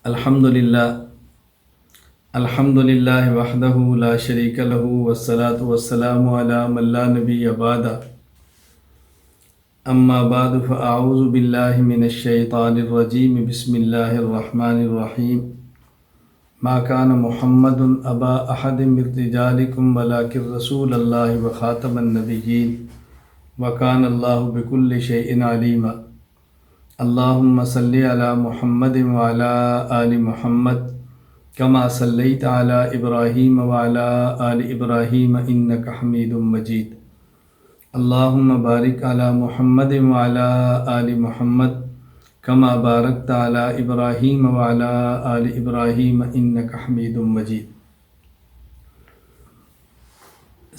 الحمد للہ وحدہ لا شریک لہ والصلاة والسلام علی من لا نبی بعد اما بعد فاعوذ باللہ من الشیطان الرجیم بسم اللہ الرحمن الرحیم ما کان محمد ابا احد من رجالکم ولکن رسول اللہ وخاتم النبیین وکان اللہ بکل شیء علیما اللہم صلی علی محمد وعلی آل محمد کما صلیت علی ابراہیم وعلی آل ابراہیم انک حمید مجید اللہم بارک علی محمد وعلی آل محمد کما بارکت علی ابراہیم وعلی آل ابراہیم انک حمید مجید۔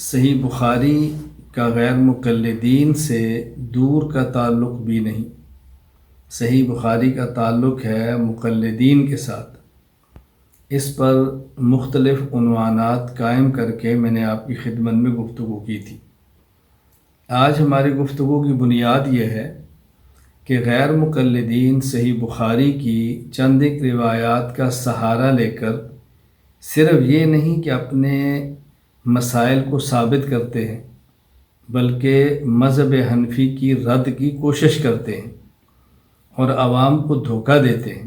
صحیح بخاری کا غیر مقلدین سے دور کا تعلق بھی نہیں، صحیح بخاری کا تعلق ہے مقلدین کے ساتھ۔ اس پر مختلف عنوانات قائم کر کے میں نے آپ کی خدمت میں گفتگو کی تھی۔ آج ہماری گفتگو کی بنیاد یہ ہے کہ غیر مقلدین صحیح بخاری کی چند ایک روایات کا سہارا لے کر صرف یہ نہیں کہ اپنے مسائل کو ثابت کرتے ہیں بلکہ مذہب حنفی کی رد کی کوشش کرتے ہیں اور عوام کو دھوکہ دیتے ہیں۔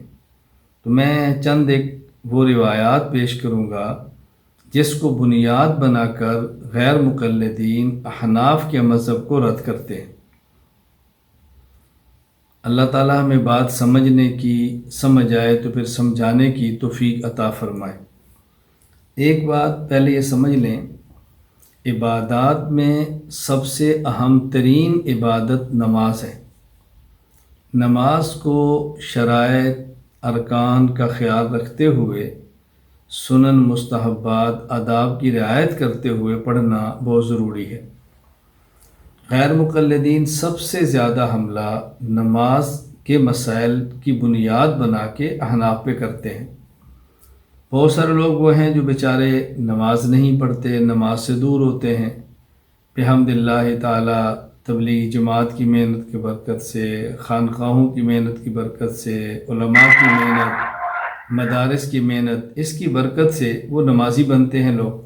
تو میں چند ایک وہ روایات پیش کروں گا جس کو بنیاد بنا کر غیر مقلدین احناف کے مذہب کو رد کرتے ہیں۔ اللہ تعالیٰ ہمیں بات سمجھنے کی، سمجھ آئے تو پھر سمجھانے کی توفیق عطا فرمائے۔ ایک بات پہلے یہ سمجھ لیں، عبادات میں سب سے اہم ترین عبادت نماز ہے۔ نماز کو شرائط ارکان کا خیال رکھتے ہوئے، سنن مستحبات آداب کی رعایت کرتے ہوئے پڑھنا بہت ضروری ہے۔ غیر مقلدین سب سے زیادہ حملہ نماز کے مسائل کی بنیاد بنا کے احناف پہ کرتے ہیں۔ بہت سارے لوگ وہ ہیں جو بیچارے نماز نہیں پڑھتے، نماز سے دور ہوتے ہیں، بحمد اللہ تعالی تبلیغ جماعت کی محنت کی برکت سے، خانقاہوں کی محنت کی برکت سے، علماء کی محنت، مدارس کی محنت، اس کی برکت سے وہ نمازی بنتے ہیں۔ لوگ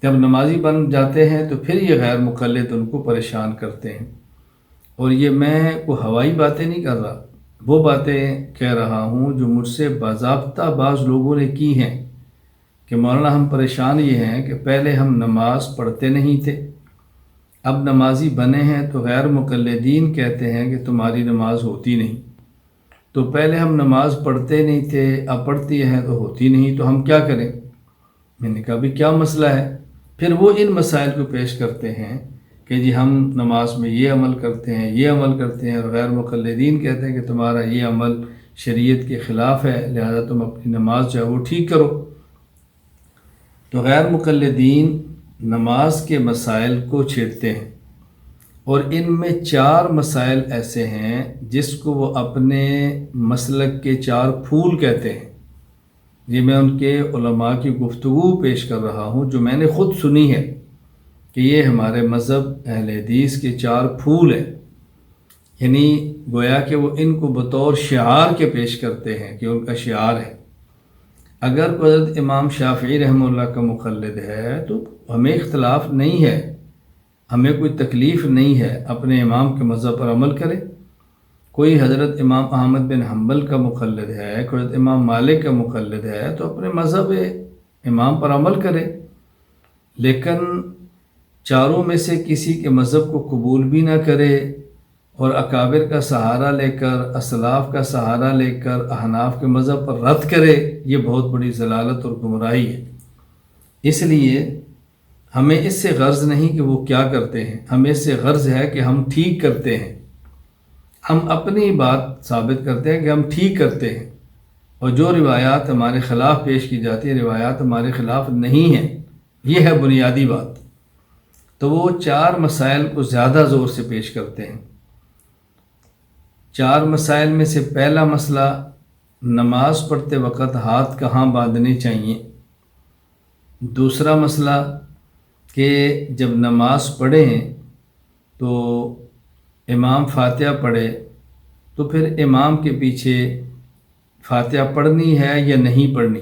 جب نمازی بن جاتے ہیں تو پھر یہ غیر مقلد ان کو پریشان کرتے ہیں۔ اور یہ میں کوئی ہوائی باتیں نہیں کر رہا، وہ باتیں کہہ رہا ہوں جو مجھ سے باضابطہ بعض لوگوں نے کی ہیں کہ مولانا ہم پریشان یہ ہیں کہ پہلے ہم نماز پڑھتے نہیں تھے، اب نمازی بنے ہیں تو غیر مقلدین کہتے ہیں کہ تمہاری نماز ہوتی نہیں۔ تو پہلے ہم نماز پڑھتے نہیں تھے، اب پڑھتی ہیں تو ہوتی نہیں، تو ہم کیا کریں؟ میں نے کہا بھی کیا مسئلہ ہے؟ پھر وہ ان مسائل کو پیش کرتے ہیں کہ جی ہم نماز میں یہ عمل کرتے ہیں، یہ عمل کرتے ہیں، اور غیر مقلدین کہتے ہیں کہ تمہارا یہ عمل شریعت کے خلاف ہے، لہذا تم اپنی نماز جو ہے وہ ٹھیک کرو۔ تو غیر مقلدین نماز کے مسائل کو چھیڑتے ہیں، اور ان میں 4 مسائل ایسے ہیں جس کو وہ اپنے مسلک کے 4 پھول کہتے ہیں۔ یہ میں ان کے علماء کی گفتگو پیش کر رہا ہوں جو میں نے خود سنی ہے کہ یہ ہمارے مذہب اہل حدیث کے 4 پھول ہیں، یعنی گویا کہ وہ ان کو بطور شعار کے پیش کرتے ہیں کہ ان کا شعار ہے۔ اگر حضرت امام شافعی رحمہ اللہ کا مقلد ہے تو ہمیں اختلاف نہیں ہے، ہمیں کوئی تکلیف نہیں ہے، اپنے امام کے مذہب پر عمل کرے۔ کوئی حضرت امام احمد بن حنبل کا مقلد ہے، کوئی حضرت امام مالک کا مقلد ہے تو اپنے مذہب امام پر عمل کرے، لیکن چاروں میں سے کسی کے مذہب کو قبول بھی نہ کرے اور اکابر کا سہارا لے کر، اسلاف کا سہارا لے کر احناف کے مذہب پر رد کرے، یہ بہت بڑی ضلالت اور گمراہی ہے۔ اس لیے ہمیں اس سے غرض نہیں کہ وہ کیا کرتے ہیں، ہمیں اس سے غرض ہے کہ ہم ٹھیک کرتے ہیں، ہم اپنی بات ثابت کرتے ہیں کہ ہم ٹھیک کرتے ہیں، اور جو روایات ہمارے خلاف پیش کی جاتی ہیں روایات ہمارے خلاف نہیں ہیں، یہ ہے بنیادی بات۔ تو وہ 4 مسائل کو زیادہ زور سے پیش کرتے ہیں۔ 4 مسائل میں سے پہلا مسئلہ، نماز پڑھتے وقت ہاتھ کہاں باندھنے چاہیے۔ دوسرا مسئلہ کہ جب نماز پڑھیں تو امام فاتحہ پڑھے تو پھر امام کے پیچھے فاتحہ پڑھنی ہے یا نہیں پڑھنی۔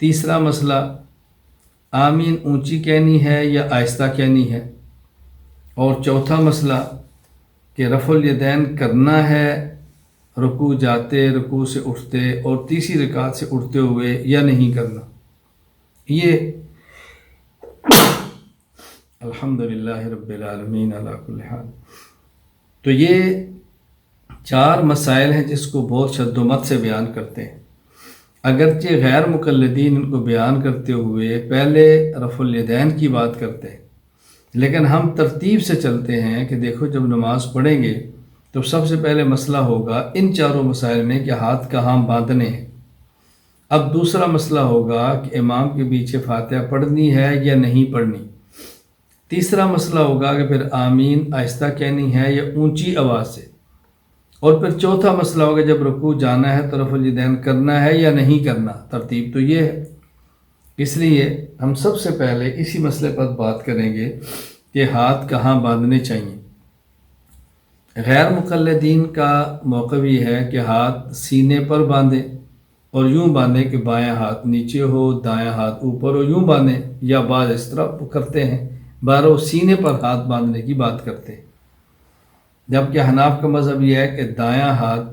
تیسرا مسئلہ آمین اونچی کہنی ہے یا آہستہ کہنی ہے۔ اور چوتھا مسئلہ کہ رفع الیدین کرنا ہے رکوع جاتے، رکوع سے اٹھتے اور تیسری رکعت سے اٹھتے ہوئے یا نہیں کرنا۔ یہ الحمدللہ رب العالمین علی کل حال۔ تو یہ 4 مسائل ہیں جس کو بہت شد و مت سے بیان کرتے ہیں۔ اگرچہ غیر مقلدین ان کو بیان کرتے ہوئے پہلے رفع الیدین کی بات کرتے ہیں، لیکن ہم ترتیب سے چلتے ہیں کہ دیکھو جب نماز پڑھیں گے تو سب سے پہلے مسئلہ ہوگا ان 4 مسائل میں کہ ہاتھ کہاں باندھنے ہیں۔ اب دوسرا مسئلہ ہوگا کہ امام کے پیچھے فاتحہ پڑھنی ہے یا نہیں پڑھنی۔ تیسرا مسئلہ ہوگا کہ پھر آمین آہستہ کہنی ہے یا اونچی آواز سے۔ اور پھر چوتھا مسئلہ ہوگا جب رکوع جانا ہے تو رفع الیدین کرنا ہے یا نہیں کرنا۔ ترتیب تو یہ ہے، اس لیے ہم سب سے پہلے اسی مسئلے پر بات کریں گے کہ ہاتھ کہاں باندھنے چاہیے۔ غیر مقلدین کا موقف یہ ہے کہ ہاتھ سینے پر باندھیں اور یوں باندھیں کہ بایاں ہاتھ نیچے ہو، دایاں ہاتھ اوپر ہو، یوں باندھیں، یا بعض اس طرح کرتے ہیں بارو سینے پر ہاتھ باندھنے کی بات کرتے ہیں۔ جبکہ حناف کا مذہب یہ ہے کہ دایاں ہاتھ،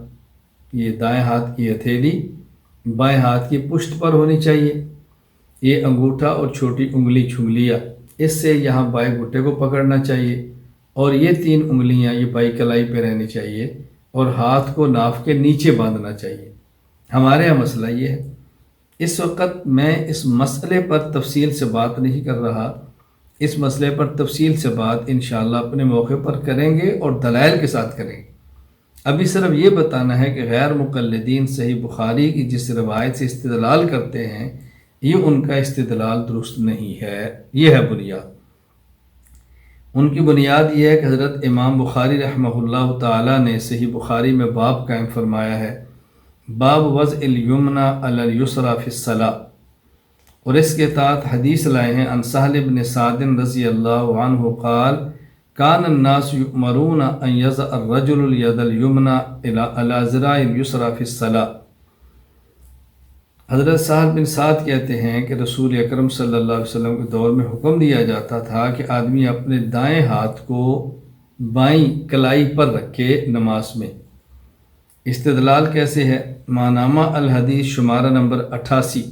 یہ دائیں ہاتھ کی ہتھیلی بائیں ہاتھ کی پشت پر ہونی چاہیے، یہ انگوٹھا اور چھوٹی انگلی چھنگلیاں اس سے یہاں بائیں گھٹے کو پکڑنا چاہیے، اور یہ 3 انگلیاں یہ بائیں کلائی پہ رہنی چاہیے، اور ہاتھ کو ناف کے نیچے باندھنا چاہیے۔ ہمارے یہاں مسئلہ یہ ہے۔ اس وقت میں اس مسئلے پر تفصیل سے بات نہیں کر رہا، اس مسئلے پر تفصیل سے بات انشاءاللہ اپنے موقع پر کریں گے اور دلائل کے ساتھ کریں گے۔ ابھی صرف یہ بتانا ہے کہ غیر مقلدین صحیح بخاری کی جس روایت سے استدلال کرتے ہیں یہ ان کا استدلال درست نہیں ہے۔ یہ ہے بنیاد، ان کی بنیاد یہ ہے کہ حضرت امام بخاری رحمہ اللہ تعالی نے صحیح بخاری میں باب قائم فرمایا ہے، باب وضع الیمنی علی الیسری فی الصلاۃ، اور اس کے تحت حدیث لائے ہیں عن سہل بن سعد رضی اللہ عنہ قال کان الناس یؤمرون ان یضع الرجل الید الیمنی علی ذراع الیسری فی الصلاۃ۔ حضرت سہل بن سعد کہتے ہیں کہ رسول اکرم صلی اللہ علیہ وسلم کے دور میں حکم دیا جاتا تھا کہ آدمی اپنے دائیں ہاتھ کو بائیں کلائی پر رکھے نماز میں۔ استدلال کیسے ہے؟ مانامہ الحدیث شمارہ نمبر 88،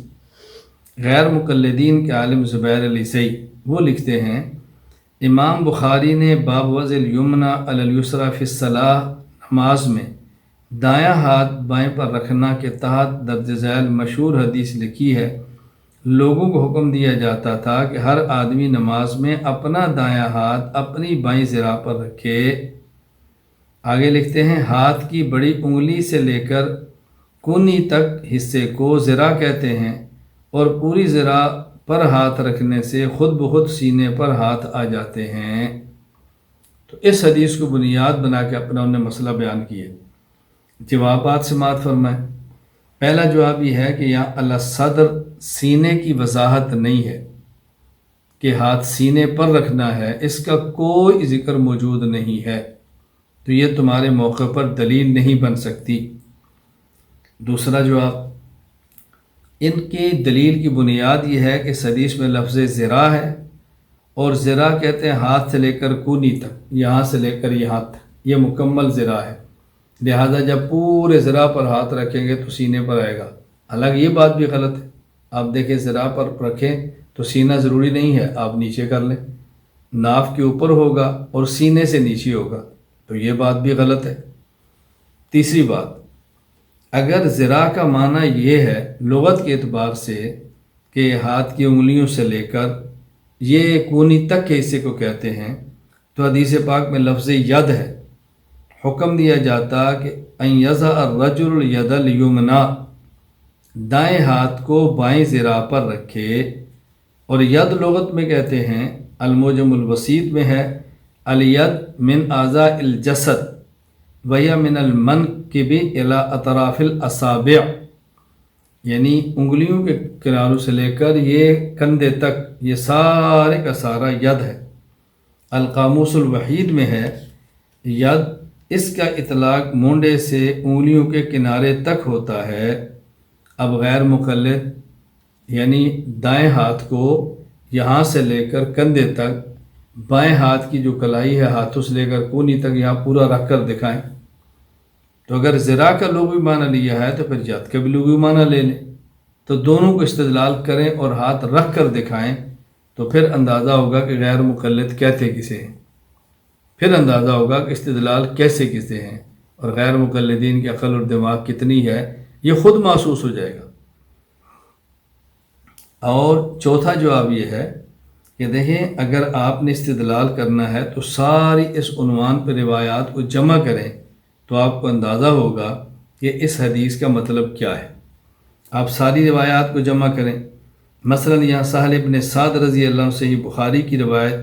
غیر مقلدین کے عالم زبیر علی سعی وہ لکھتے ہیں امام بخاری نے باب وضع الیمنی علی الیسری فی الصلاۃ نماز میں دایاں ہاتھ بائیں پر رکھنا کے تحت درج ذیل مشہور حدیث لکھی ہے۔ لوگوں کو حکم دیا جاتا تھا کہ ہر آدمی نماز میں اپنا دایاں ہاتھ اپنی بائیں ذراع پر رکھے۔ آگے لکھتے ہیں ہاتھ کی بڑی انگلی سے لے کر کونی تک حصے کو ذراع کہتے ہیں، اور پوری ذراع پر ہاتھ رکھنے سے خود بخود سینے پر ہاتھ آ جاتے ہیں۔ تو اس حدیث کو بنیاد بنا کے اپنا انہوں نے مسئلہ بیان کیا۔ جوابات سماعت فرمائیں۔ پہلا جواب یہ ہے کہ یہاں الصدر سینے کی وضاحت نہیں ہے کہ ہاتھ سینے پر رکھنا ہے، اس کا کوئی ذکر موجود نہیں ہے، تو یہ تمہارے موقع پر دلیل نہیں بن سکتی۔ دوسرا جواب، ان کی دلیل کی بنیاد یہ ہے کہ اس حدیث میں لفظ ذراع ہے، اور ذراع کہتے ہیں ہاتھ سے لے کر کونی تک، یہاں سے لے کر یہاں تک، یہ مکمل ذراع ہے، لہذا جب پورے ذراع پر ہاتھ رکھیں گے تو سینے پر آئے گا۔ حالانکہ یہ بات بھی غلط ہے، آپ دیکھیں ذراع پر رکھیں تو سینہ ضروری نہیں ہے، آپ نیچے کر لیں، ناف کے اوپر ہوگا اور سینے سے نیچے ہوگا، تو یہ بات بھی غلط ہے۔ تیسری بات، اگر ذراع کا معنی یہ ہے لغت کے اعتبار سے کہ ہاتھ کی انگلیوں سے لے کر یہ کونی تک کے حصے کو کہتے ہیں، تو حدیث پاک میں لفظ ید ہے، حکم دیا جاتا کہ ان یضع الرجل الید الیمنی، دائیں ہاتھ کو بائیں ذراع پر رکھے، اور ید لغت میں کہتے ہیں المعجم الوسیط میں ہے الید من اعضاء الجسد وہی من المنکب الی اطراف الاصابع، یعنی انگلیوں کے کناروں سے لے کر یہ کندھے تک یہ سارے کا سارا ید ہے۔ القاموس الوحید میں ہے ید اس کا اطلاق مونڈے سے انگلیوں کے کنارے تک ہوتا ہے۔ اب غیر مقلد یعنی دائیں ہاتھ کو یہاں سے لے کر کندھے تک، بائیں ہاتھ کی جو کلائی ہے ہاتھوں سے لے کر کونی تک یہاں پورا رکھ کر دکھائیں۔ تو اگر ذرا کا لغوی معنی لیا ہے تو پھر ید کا بھی لغوی معنی لے لیں، تو دونوں کو استدلال کریں اور ہاتھ رکھ کر دکھائیں، تو پھر اندازہ ہوگا کہ غیر مقلد کہتے کسے ہیں، پھر اندازہ ہوگا کہ استدلال کیسے کسے ہیں اور غیر مقلدین کی عقل اور دماغ کتنی ہے، یہ خود محسوس ہو جائے گا۔ اور چوتھا جواب یہ ہے کہ دیکھیں، اگر آپ نے استدلال کرنا ہے تو ساری اس عنوان پہ روایات کو جمع کریں تو آپ کو اندازہ ہوگا کہ اس حدیث کا مطلب کیا ہے۔ آپ ساری روایات کو جمع کریں، مثلا یہاں سہل ابن سعد رضی اللہ عنہ صحیح بخاری کی روایت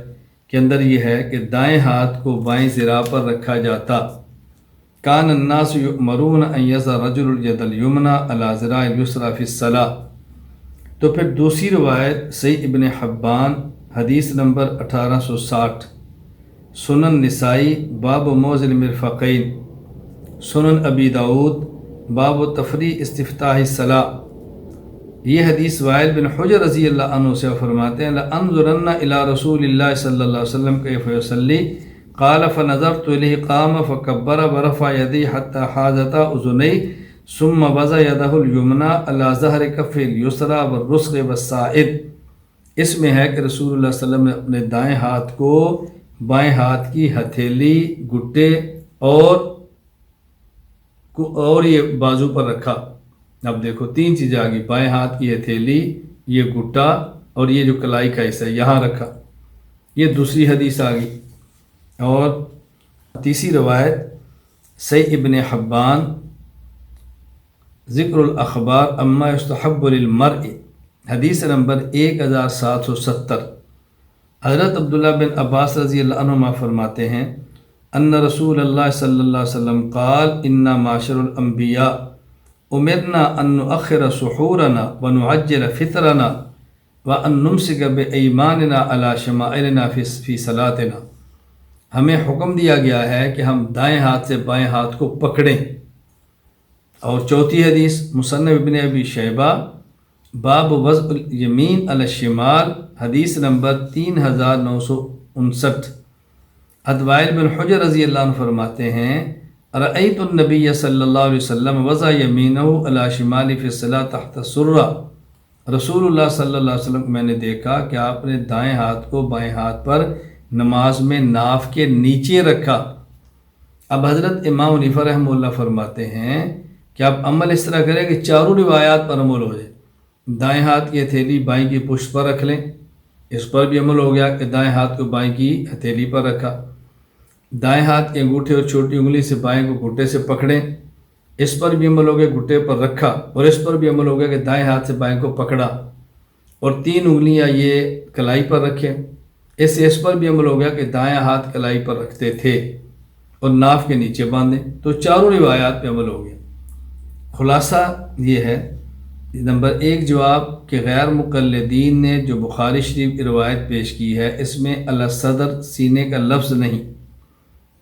کے اندر یہ ہے کہ دائیں ہاتھ کو بائیں ذراع پر رکھا جاتا، کان الناس یؤمرون ان یضع الرجل الید الیمنی علی ذراع الیسری فی الصلاۃ۔ تو پھر دوسری روایت صحیح ابن حبان حدیث نمبر 1860، سنن نسائی باب موضع المرفقین، سنن ابی داود باب تفریع استفتاح الصلاۃ۔ یہ حدیث وائل بن حجر رضی اللہ عنہ سے فرماتے ہیں لَأَنظُرَنَّ إِلَىٰ رَسُولِ اللَّهِ صلی اللہ علیہ وسلم كيف يصلي قال فنظرت إليه قام فكبر ورفع يديه حتى حاذتا أذنيه ثم وضع يده اليمنى على ظهر كفه اليسرى والرسغ والساعد۔ اس میں ہے کہ رسول اللہ صلی اللہ علیہ وسلم نے اپنے دائیں ہاتھ کو بائیں ہاتھ کی ہتھیلی، گھٹے اور یہ بازو پر رکھا۔ اب دیکھو تین چیزیں آ گئی، بائیں ہاتھ کی ہتھیلی، یہ گھٹا اور یہ جو کلائی کا حصہ ہے یہاں رکھا، یہ دوسری حدیث آ گئی۔ اور تیسری روایت صحیح ابن حبان ذکر الاخبار اما یستحب للمرء حدیث نمبر 1770۔ حضرت عبداللہ بن عباس رضی اللہ عنہما فرماتے ہیں ان رسول اللہ صلی اللہ علیہ وسلم قال انا معاشر الانبیاء امرنا ان نؤخر سحورنا ونعجل فطرنا وان نمسک بایماننا علی شمائلنا فی صلاتنا۔ ہمیں حکم دیا گیا ہے کہ ہم دائیں ہاتھ سے بائیں ہاتھ کو پکڑیں۔ اور چوتھی حدیث مصنف ابن ابی شیبہ باب وضع الیمین علی الشمال حدیث نمبر 3959۔ ادوائل بن حجر رضی اللہ عنہ فرماتے ہیں رأیت النبی صلی اللہ علیہ وسلم وضع یمینہ علی شمال فی الصلاۃ تحت السرہ۔ رسول اللہ صلی اللہ علیہ وسلم میں نے دیکھا کہ آپ نے دائیں ہاتھ کو بائیں ہاتھ پر نماز میں ناف کے نیچے رکھا۔ اب حضرت امام حنیفہ رحمہ اللہ فرماتے ہیں کہ آپ عمل اس طرح کریں کہ چاروں روایات پر عمل ہو جائے۔ دائیں ہاتھ کی ہتھیلی بائیں کی پشت پر رکھ لیں، اس پر بھی عمل ہو گیا کہ دائیں ہاتھ کو بائیں کی ہتھیلی پر رکھا، دائیں ہاتھ کے انگوٹھے اور چھوٹی انگلی سے بائیں کو گھٹے سے پکڑیں، اس پر بھی عمل ہو گیا گھٹے پر رکھا، اور اس پر بھی عمل ہو گیا کہ دائیں ہاتھ سے بائیں کو پکڑا اور تین انگلیاں یہ کلائی پر رکھیں، اس پر بھی عمل ہو گیا کہ دائیں ہاتھ کلائی پر رکھتے تھے اور ناف کے نیچے باندھیں۔ تو چاروں روایات پہ عمل ہو گیا۔ خلاصہ یہ ہے نمبر 1 جواب کہ غیر مقلدین نے جو بخاری شریف کی روایت پیش کی ہے اس میں علی صدر سینے کا لفظ نہیں۔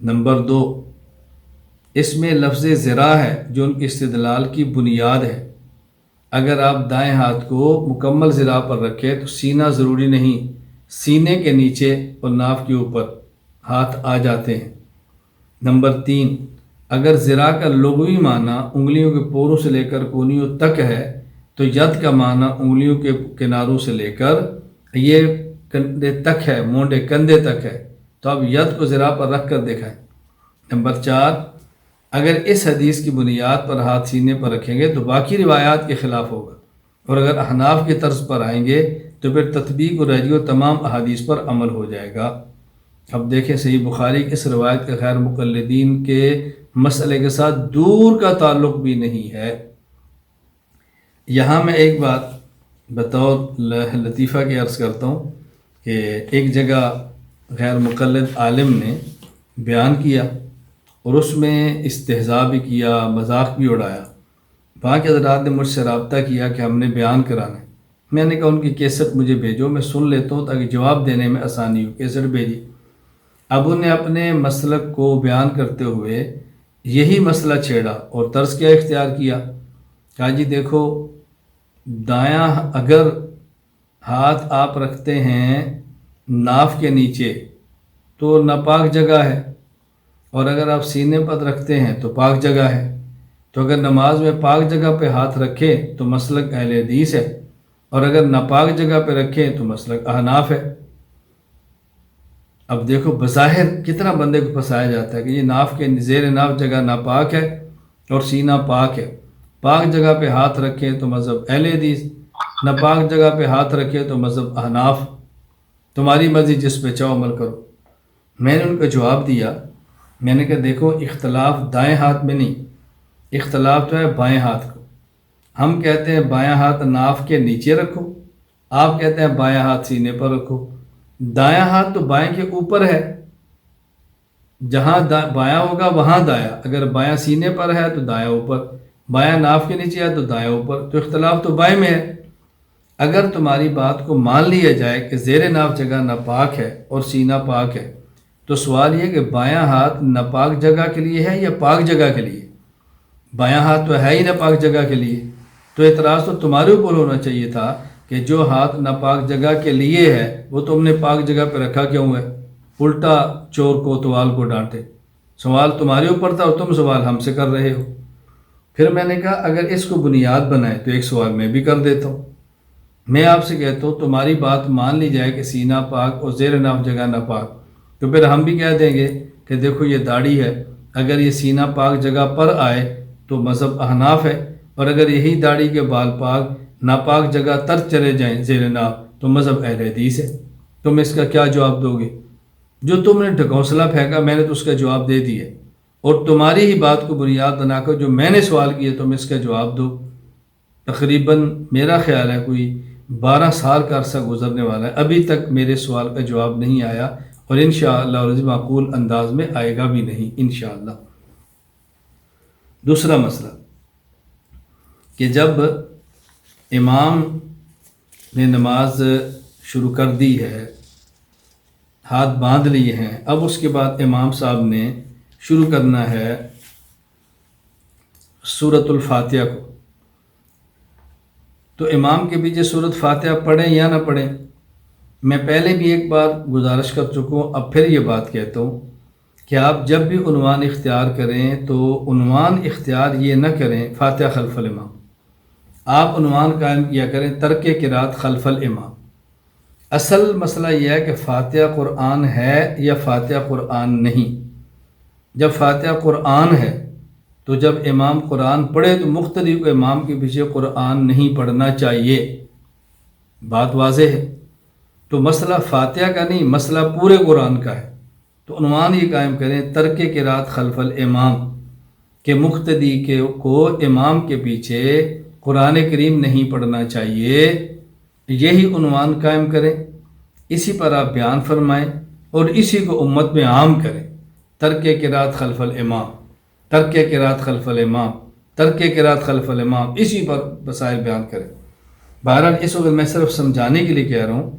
نمبر 2 اس میں لفظ ذراع ہے جو ان کی استدلال کی بنیاد ہے۔ اگر آپ دائیں ہاتھ کو مکمل ذراع پر رکھیں تو سینہ ضروری نہیں، سینے کے نیچے اور ناف کے اوپر ہاتھ آ جاتے ہیں۔ نمبر 3 اگر ذراع کا لغوی معنی انگلیوں کے پوروں سے لے کر کونیوں تک ہے تو ید کا معنی انگلیوں کے کناروں سے لے کر یہ کندھے تک ہے، مونڈے کندھے تک ہے، تو اب ید کو ذراع پر رکھ کر دکھائیں۔ نمبر 4 اگر اس حدیث کی بنیاد پر ہاتھ سینے پر رکھیں گے تو باقی روایات کے خلاف ہوگا، اور اگر احناف کی طرز پر آئیں گے تو پھر تطبیق اور رجوع تمام احادیث پر عمل ہو جائے گا۔ اب دیکھیں صحیح بخاری کی اس روایت کے غیر مقلدین کے مسئلے کے ساتھ دور کا تعلق بھی نہیں ہے۔ یہاں میں ایک بات بطور لطیفہ کے عرض کرتا ہوں کہ ایک جگہ غیر مقلد عالم نے بیان کیا اور اس میں استہزاء بھی کیا، مذاق بھی اڑایا۔ وہاں کے حضرات نے مجھ سے رابطہ کیا کہ ہم نے بیان کرانا ہے۔ میں نے کہا ان کی کیسٹ مجھے بھیجو، میں سن لیتا ہوں تاکہ جواب دینے میں آسانی ہو۔ کیسٹ بھیجی، اب انہیں اپنے مسلک کو بیان کرتے ہوئے یہی مسئلہ چھیڑا اور طرز کیا اختیار کیا؟ کہا جی دیکھو، دایاں اگر ہاتھ آپ رکھتے ہیں ناف کے نیچے تو ناپاک جگہ ہے، اور اگر آپ سینے پر رکھتے ہیں تو پاک جگہ ہے۔ تو اگر نماز میں پاک جگہ پہ ہاتھ رکھے تو مسلک اہل حدیث ہے، اور اگر ناپاک جگہ پہ رکھے تو مسلک احناف ہے۔ اب دیکھو بظاہر کتنا بندے کو پھنسایا جاتا ہے کہ یہ ناف کے زیر ناف جگہ ناپاک ہے اور سینہ پاک ہے، پاک جگہ پہ ہاتھ رکھے تو مذہب اہل حدیث، ناپاک جگہ پہ ہاتھ رکھے تو مذہب احناف، تمہاری مرضی جس پہ چاہو عمل کرو۔ میں نے ان کا جواب دیا، میں نے کہا دیکھو اختلاف دائیں ہاتھ میں نہیں، اختلاف تو ہے بائیں ہاتھ کو۔ ہم کہتے ہیں بایاں ہاتھ ناف کے نیچے رکھو، آپ کہتے ہیں بایاں ہاتھ سینے پر رکھو۔ دایاں ہاتھ تو بائیں کے اوپر ہے، جہاں بایاں ہوگا وہاں دایاں، اگر بایاں سینے پر ہے تو دایاں اوپر، بایاں ناف کے نیچے ہے تو دایاں اوپر، تو اختلاف تو بائیں میں ہے۔ اگر تمہاری بات کو مان لیا جائے کہ زیر ناف جگہ ناپاک ہے اور سینہ پاک ہے، تو سوال یہ کہ بایاں ہاتھ ناپاک جگہ کے لیے ہے یا پاک جگہ کے لیے؟ بایاں ہاتھ تو ہے ہی ناپاک جگہ کے لیے، تو اعتراض تو تمہارے اوپر ہونا چاہیے تھا کہ جو ہاتھ ناپاک جگہ کے لیے ہے وہ تم نے پاک جگہ پہ رکھا کیوں ہے؟ الٹا چور کو توال کو ڈانٹے، سوال تمہارے اوپر تھا اور تم سوال ہم سے کر رہے ہو۔ پھر میں نے کہا اگر اس کو بنیاد بنائے تو ایک سوال میں بھی کر دیتا ہوں، میں آپ سے کہتا ہوں تمہاری بات مان لی جائے کہ سینہ پاک اور زیر ناف جگہ ناپاک، تو پھر ہم بھی کہہ دیں گے کہ دیکھو یہ داڑھی ہے، اگر یہ سینہ پاک جگہ پر آئے تو مذہب احناف ہے، اور اگر یہی داڑھی کے بال پاک ناپاک جگہ تر چلے جائیں زیر ناف تو مذہب اہل حدیث ہے۔ تم اس کا کیا جواب دو گے؟ جو تم نے ڈھکوسلا پھینکا میں نے تو اس کا جواب دے دیا، اور تمہاری ہی بات کو بنیاد بنا کر جو میں نے سوال کیا تم اس کا جواب دو۔ تقریباً میرا خیال ہے کوئی 12 سال کا عرصہ گزرنے والا ہے، ابھی تک میرے سوال کا جواب نہیں آیا، اور انشاءاللہ اور معقول انداز میں آئے گا بھی نہیں انشاءاللہ۔ دوسرا مسئلہ کہ جب امام نے نماز شروع کر دی ہے، ہاتھ باندھ لیے ہیں، اب اس کے بعد امام صاحب نے شروع کرنا ہے سورۃ الفاتحہ کو، تو امام کے پیچھے سورۃ فاتحہ پڑھیں یا نہ پڑھیں؟ میں پہلے بھی ایک بار گزارش کر چکا ہوں، اب پھر یہ بات کہتا ہوں کہ آپ جب بھی عنوان اختیار کریں تو عنوان اختیار یہ نہ کریں فاتحہ خلف الامام، آپ عنوان قائم کیا کریں ترک قرات خلف الامام۔ اصل مسئلہ یہ ہے کہ فاتحہ قرآن ہے یا فاتحہ قرآن نہیں۔ جب فاتحہ قرآن ہے تو جب امام قرآن پڑھے تو مقتدی کو امام کے پیچھے قرآن نہیں پڑھنا چاہیے، بات واضح ہے۔ تو مسئلہ فاتحہ کا نہیں، مسئلہ پورے قرآن کا ہے، تو عنوان یہ قائم کریں ترک قرات خلف الامام، کہ مقتدی کو امام کے پیچھے قرآن کریم نہیں پڑھنا چاہیے، یہی عنوان قائم کریں، اسی پر آپ بیان فرمائیں اور اسی کو امت میں عام کریں، ترک قرات خلف الامام، ترک قرات خلف الامام، ترک قرات خلف الامام، اسی پر مسائل بیان کریں۔ بہرحال اس وقت میں صرف سمجھانے کے لیے کہہ رہا ہوں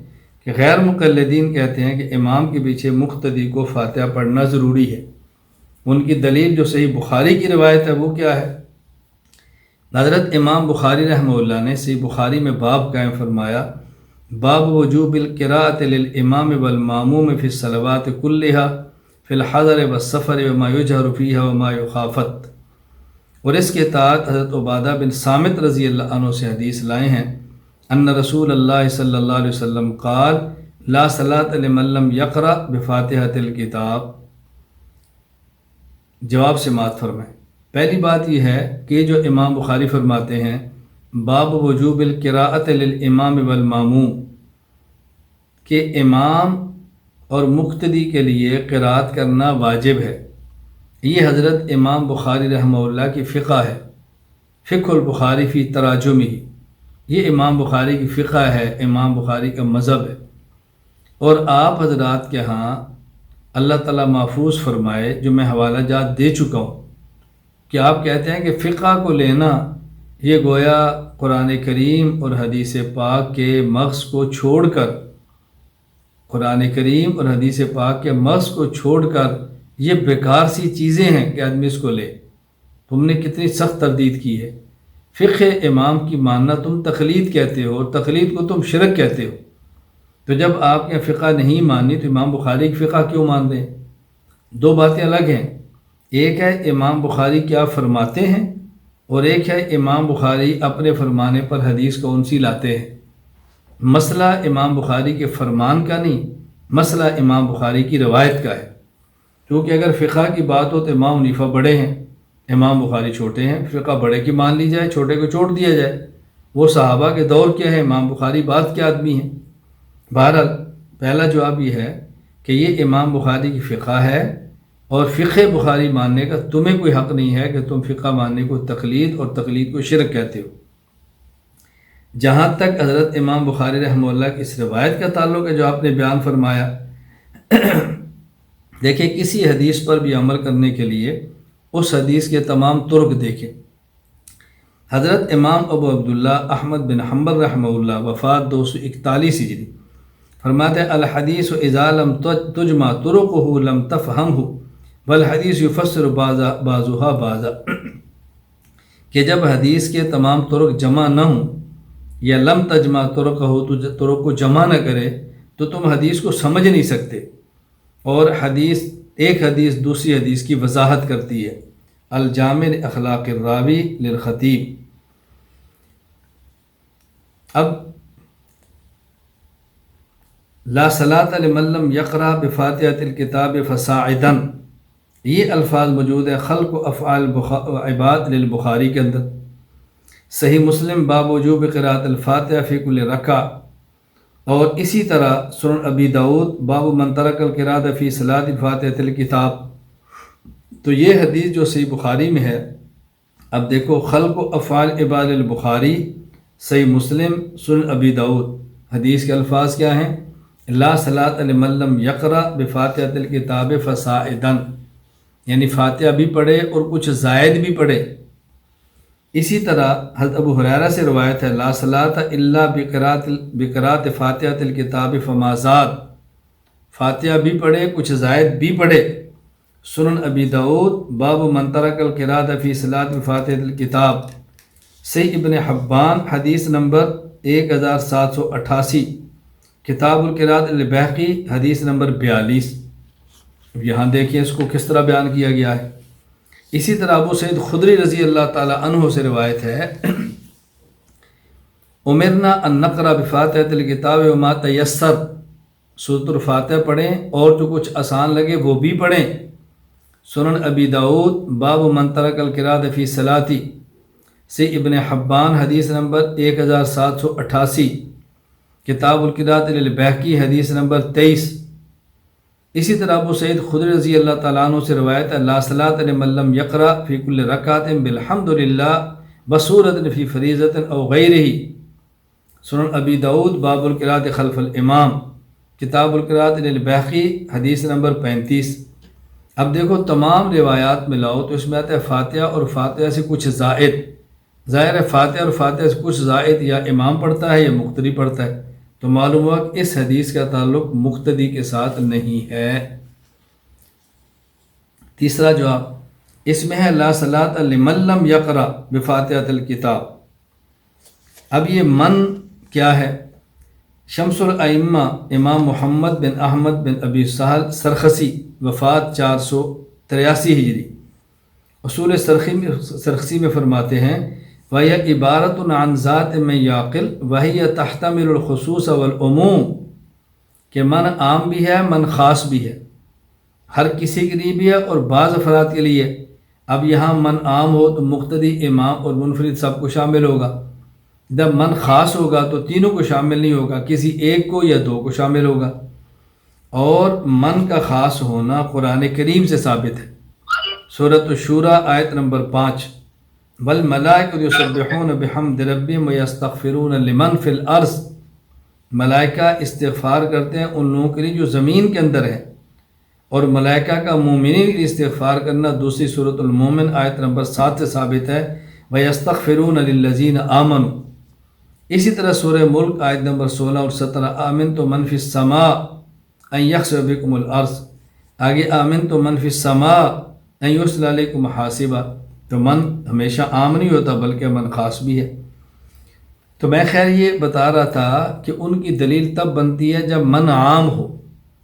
کہ غیر مقلدین کہتے ہیں کہ امام کے پیچھے مقتدی کو فاتحہ پڑھنا ضروری ہے۔ ان کی دلیل جو صحیح بخاری کی روایت ہے وہ کیا ہے؟ حضرت امام بخاری رحمہ اللہ نے صحیح بخاری میں باب قائم فرمایا، باب وجوب القراءۃ للامام والماموم فی الصلوات کلھا فی الحضر والسفر وما یجہر فیہا وما یخافت۔ اور اس کے تحت حضرت عبادہ بن صامت رضی اللہ عنہ سے حدیث لائے ہیں، ان رسول اللہ صلی اللہ علیہ وسلم قال لا صلاۃ لمن لم یقرأ بفاتحۃ الکتاب۔ جواب سماعت فرمائیں۔ پہلی بات یہ ہے کہ جو امام بخاری فرماتے ہیں باب وجوب القراءۃ للامام والماموم، کہ امام اور مقتدی کے لیے قراءت کرنا واجب ہے، یہ حضرت امام بخاری رحمہ اللہ کی فقہ ہے، فقہ البخاری فی تراجمہ، یہ امام بخاری کی فقہ ہے، امام بخاری کا مذہب ہے۔ اور آپ حضرات کے ہاں اللہ تعالیٰ محفوظ فرمائے، جو میں حوالہ جات دے چکا ہوں، کہ آپ کہتے ہیں کہ فقہ کو لینا یہ گویا قرآن کریم اور حدیث پاک کے مغز کو چھوڑ کر قرآن کریم اور حدیث پاک کے مغز کو چھوڑ کر یہ بیکار سی چیزیں ہیں کہ آدمی اس کو لے۔ تم نے کتنی سخت تردید کی ہے۔ فقہ امام کی ماننا تم تقلید کہتے ہو، اور تقلید کو تم شرک کہتے ہو۔ تو جب آپ نے فقہ نہیں مانی تو امام بخاری کی فقہ کیوں مان دیں؟ دو باتیں الگ ہیں۔ ایک ہے امام بخاری کیا فرماتے ہیں، اور ایک ہے امام بخاری اپنے فرمانے پر حدیث کو انسی لاتے ہیں۔ مسئلہ امام بخاری کے فرمان کا نہیں، مسئلہ امام بخاری کی روایت کا ہے۔ کیونکہ اگر فقہ کی بات ہو تو امام حنیفہ بڑے ہیں، امام بخاری چھوٹے ہیں، فقہ بڑے کی مان لی جائے، چھوٹے کو چھوڑ دیا جائے۔ وہ صحابہ کے دور کیا ہے، امام بخاری بعد کے آدمی ہیں۔ بہرحال پہلا جواب یہ ہے کہ یہ امام بخاری کی فقہ ہے، اور فقہ بخاری ماننے کا تمہیں کوئی حق نہیں ہے کہ تم فقہ ماننے کو تقلید اور تقلید کو شرک کہتے ہو۔ جہاں تک حضرت امام بخاری رحمہ اللہ کی اس روایت کا تعلق ہے جو آپ نے بیان فرمایا، دیکھیں کسی حدیث پر بھی عمل کرنے کے لیے اس حدیث کے تمام طرق دیکھیں۔ حضرت امام ابو عبداللہ احمد بن حنبل رحمہ اللہ وفات 241 ہجری فرماتے ہیں الحدیث اذا لم تجمع طرقه لم تفهمه والحدیث یفسر بعضها بعضا، کہ جب حدیث کے تمام طرق جمع نہ ہوں یا لم تجمع طرقه تو طرق کو جمع نہ کرے تو تم حدیث کو سمجھ نہیں سکتے، اور ایک حدیث دوسری حدیث کی وضاحت کرتی ہے۔ الجامع اخلاق الراوی للخطیب۔ اب لا صلاۃ لمن لم یقرأ بفاتحۃ الکتاب فصاعدا، یہ الفاظ موجود ہے خلق و افعال عباد للبخاری کے اندر۔ صحیح مسلم باب وجوب قراءۃ الفاتحہ فی کل رکعہ، اور اسی طرح سنن ابی داؤد باب من ترک القراءۃ فی صلاۃ فاتحۃ الکتاب۔ تو یہ حدیث جو صحیح بخاری میں ہے، اب دیکھو خلق و افعال عباد البخاری، صحیح مسلم، سنن ابی داؤد، حدیث کے الفاظ کیا ہیں؟ لا صلاۃ لمن لم یقرأ بفاتحۃ الکتاب فصاعدا، یعنی فاتحہ بھی پڑھے اور کچھ زائد بھی پڑھے۔ اسی طرح حضرت ابو ہریرہ سے روایت ہے لا صلاۃ الا بقراءۃ فاتحۃ الکتاب فما زاد، فاتحہ بھی پڑھے کچھ زائد بھی پڑھے۔ سنن ابی داؤد باب من ترک القراءۃ فی صلاۃ فاتحۃ الکتاب۔ صحیح ابن حبان حدیث نمبر 1788، کتاب القراءۃ البیہقی حدیث نمبر 42۔ یہاں دیکھیں اس کو کس طرح بیان کیا گیا ہے۔ اسی طرح ابو سعید خدری رضی اللہ تعالی عنہ سے روایت ہے امرنا ان نقرأ بفاتحۃ الکتاب وما تیسر، سورۃ الفاتحہ پڑھیں اور جو کچھ آسان لگے وہ بھی پڑھیں۔ سنن ابی داؤد باب من ترک القراءۃ فی صلاۃ، سے ابن حبان حدیث نمبر 1788، کتاب القراءۃ للبیہقی حدیث نمبر 23۔ اسی طرح ابو سعید خدری رضی اللہ تعالیٰ عنہ سے روایت ہے لا صلاۃ لمن لم یقرأ فی کل رکعۃ بالحمد للہ بسورۃ فی فریضۃ او غیرہ۔ سنن ابی داؤد باب القراءۃ خلف الامام، کتاب القراءۃ للبیہقی حدیث نمبر 35۔ اب دیکھو تمام روایات میں لاؤ تو اس میں آتا ہے فاتحہ اور فاتحہ سے کچھ زائد۔ ظاہر ہے فاتحہ اور فاتحہ سے کچھ زائد یا امام پڑھتا ہے یا مقتدی پڑھتا ہے، تو معلوم ہوا کہ اس حدیث کا تعلق مقتدی کے ساتھ نہیں ہے۔ تیسرا جواب اس میں ہے لا صلاۃ لمن لم یقرأ بفاتحۃ الکتاب۔ اب یہ من کیا ہے؟ شمس الائمہ امام محمد بن احمد بن ابی سہل سرخسی وفات 483 ہجری، اصول سرخسی میں فرماتے ہیں وَهِيَ عِبَارَةٌ عَنْ ذَاتٍ مِّن يَعْقِلُ وَهِيَ تَحْتَمِلُ الْخُصُوصَ وَالْعُمُومَ، کہ من عام بھی ہے من خاص بھی ہے، ہر کسی کے لیے بھی ہے اور بعض افراد کے لیے۔ اب یہاں من عام ہو تو مقتدی امام اور منفرد سب کو شامل ہوگا، جب من خاص ہوگا تو تینوں کو شامل نہیں ہوگا، کسی ایک کو یا دو کو شامل ہوگا۔ اور من کا خاص ہونا قرآن کریم سے ثابت ہے، سورۃ الشورى آیت نمبر 5، والملائکۃ یسبحون بحمد ربہم ویستغفرون لمن فی الارض، ملائکہ استغفار کرتے ہیں ان لوگوں کے لیے جو زمین کے اندر ہیں، اور ملائکہ کا مومنین کے لیے استغفار کرنا دوسری سورۃ المومن آیت نمبر 7 سے ثابت ہے، ویستغفرون للذین آمنوا۔ اسی طرح سورہ ملک آیت نمبر 16 اور 17، آمنت من فی السماء ان یخسف بکم الارض، آگے آمنتم من فی السماء ان یرسل علیکم حاصبا، تو من ہمیشہ عام نہیں ہوتا بلکہ من خاص بھی ہے۔ تو میں خیر یہ بتا رہا تھا کہ ان کی دلیل تب بنتی ہے جب من عام ہو،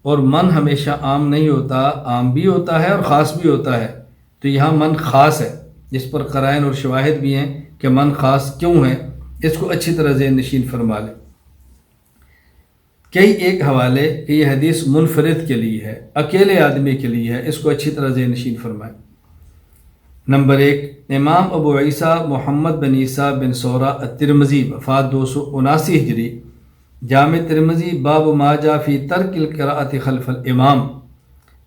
اور من ہمیشہ عام نہیں ہوتا، عام بھی ہوتا ہے اور خاص بھی ہوتا ہے۔ تو یہاں من خاص ہے، جس پر قرائن اور شواہد بھی ہیں کہ من خاص کیوں ہے، اس کو اچھی طرح ذہن نشین فرما لیں۔ کئی ایک حوالے کہ یہ حدیث منفرد کے لیے ہے، اکیلے آدمی کے لیے ہے، اس کو اچھی طرح ذہن نشین فرمائیں۔ نمبر 1، امام ابو عیسیٰ محمد بن عیسیٰ بن سورہ الترمذی، وفات 279 ہجری، جامع ترمذی، باب ما جاء فی ترک القراءۃ خلف الامام،